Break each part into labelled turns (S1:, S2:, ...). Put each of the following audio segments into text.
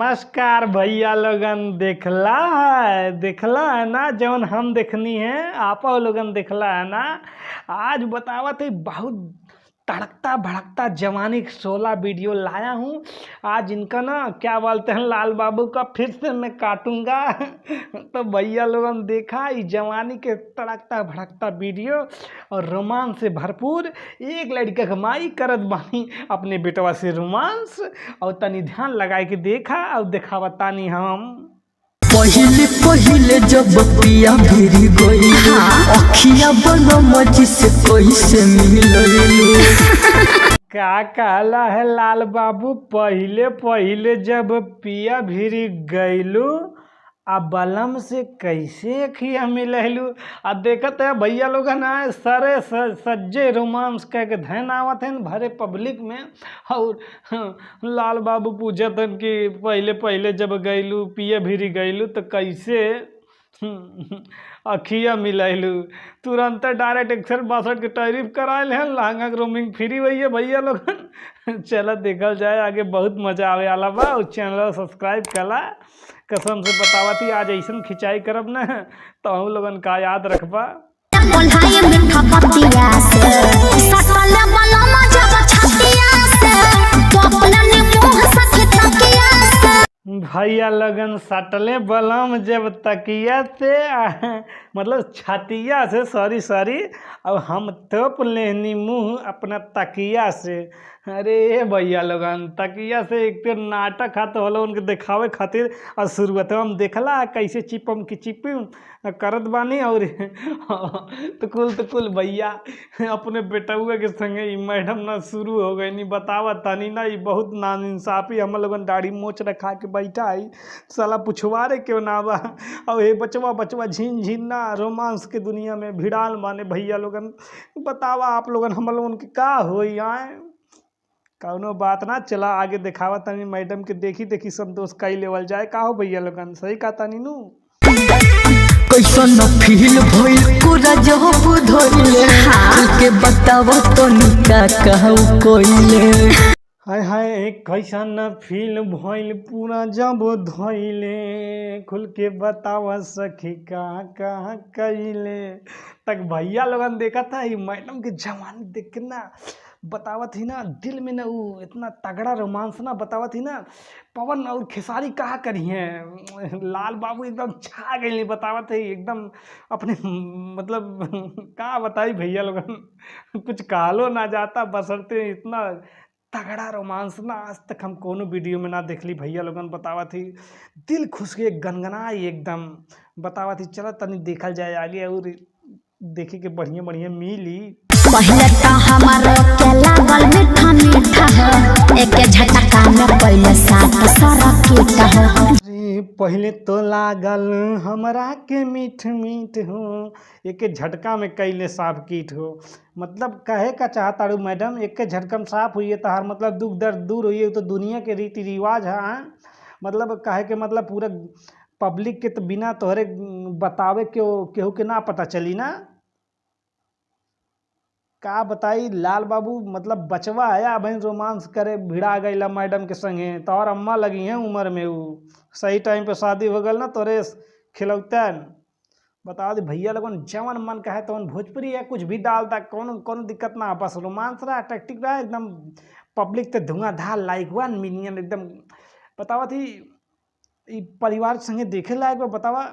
S1: नमस्कार भैया लोगन। देखला है ना जवन हम देखनी है आप लोगन देखला है ना। आज बतावत है बहुत तड़कता भड़कता जवानी 16 वीडियो लाया हूँ। आज इनका ना क्या बोलते हैं लाल बाबू का फिर से मैं काटूंगा। तो भैया लोगन देखा इस जवानी के तड़कता भड़कता वीडियो और रोमांस से भरपूर। एक लड़का कमाई करत बानी अपने बेटवा से रोमांस और तनी ध्यान लगा के देखा और देखा बतानी हम।
S2: पहिले पहिले जब पिया भिरी गई अखिया बनो मजी से कैसे मिललू।
S1: का कहला है लाल बाबू, पहिले पहिले जब पिया भिरी गईलू आ बलम से कैसे अखिया मिललू। आ देखत है भैया लोग ना सारे सज्जे रोमांस कह के धैन आवत हैं भरे पब्लिक में। और लाल बाबू पूछत हैं कि पहिले पहिले जब गईलू पिया भिरी गईलू तो कैसे अखिया मिलैलू। तुरंत डायरेक्ट 162 के टैरिफ कराए हैं, लहंगा के रोमिंग फ्री हुई है भैया लोग। चलो देखल जाए आगे, बहुत मजा आवे वाला बा। और चैनल सब्सक्राइब कला कसम से बतावा थी आज ऐसा खिंचाई करब न तो हम लोगन का याद रखबा। भैया लगन सटले बलम जब तकिया से मतलब छतिया से सॉरी अब हम तोप लेनी मुँह अपना तकिया से। अरे भैया लोगन तकिया से एक तो नाटक हाथ होलो उनके दिखावे खातिर। और शुरुआत हम देखला कैसे चिपम की चिपम करत बानी। और तो कुल भैया अपने बेटुआ के संगे मैडम ना शुरू हो गई नहीं बतावा तानी ना। ये बहुत नाइंसाफ़ी हम लोगन दाढ़ी मोच रखा के बैठा है साला पुछवारे क्यों ना बा। और ये बचवा झीन ना रोमांस के दुनिया में भिड़ाल माने भैया लोगन। बतावा आप लोगन हम लोगन के का हो आए कौनो बात ना। चला आगे दिखावा तनी मैडम के देखी संतोष कई लेवल जाए का हो भैया लोगन। सही का तानी नु
S2: कैसन फील भइल पूरा जब धइले के बताव तो निका कहू कोइले।
S1: हाय कैसन फील भइल पूरा जब धइले खुल के बतावा सखी कहाँ कैले। तक भैया लोगन देखा था ये मैडम के जवानी देख के ना बतावा थी ना दिल में ना वो इतना तगड़ा रोमांस ना बतावा थी ना। पवन और खेसारी कहा करी हैं लाल बाबू एकदम छा गई बतावा थे एकदम अपने मतलब कहाँ बताई भैया लोगन। कुछ कहलो ना जाता बसरते इतना तगड़ा रोमांस ना आज तक हम कोनो वीडियो में ना देख ली भैया लोगन। बतावा थी दिल खुश के गनगनाई एकदम बतावा थी। चलो तनी देखल जाए आगे और देखे के बढ़िया मिली।
S3: पहले तो हमारो के लागल मीठा हो एक झटका में पहले साथ सारा कीट हो।
S1: अरे पहले तो लागल हमरा के मीठ हो एक झटका में कैले साफ कीट हो। मतलब कहे का चाहता रू मैडम एक झटका में साफ हुई है तहार मतलब दुख दर्द दूर हुई है। तो दुनिया के रीति रिवाज है मतलब कहे के मतलब पूरा पब्लिक के तो बिना तोहरे बतावे केहू के ना पता चली ना। का बताई लाल बाबू मतलब बचवा आया भाई रोमांस करे भिड़ा गईला मैडम के संगे। तो और अम्मा लगी हैं उम्र में वो सही टाइम पे शादी हो गल ना तोरे खिलौता बता दे भैया लोगन। जवन मन का है तो भोजपुरी है कुछ भी डालता कौन दिक्कत ना। बस रोमांस रहा टैक्टिक रहा एकदम पब्लिक तो धुआंधार लाइक 1 मिलियन एकदम बतावा थी। परिवार संगे देखे लायक बतावा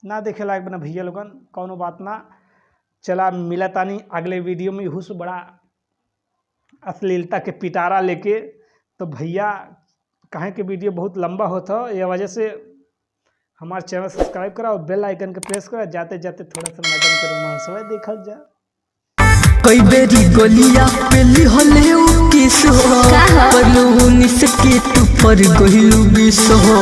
S1: ना देखे लायक बना भैया लोगन कौनो बात ना। चला मिला तानी अगले वीडियो में हुस बड़ा अश्लीलता के पिटारा लेके। तो भैया कहें कि वीडियो बहुत लंबा होता है ये वजह से हमारे चैनल सब्सक्राइब करा और बेल आइकन के प्रेस करा। जाते थोड़ा सा मैडम के रोमांस हुआ देखल जा।
S2: कई बेरी गोलिया पेली हले किस हो पर 19 के तू पर गइलू 20 हो।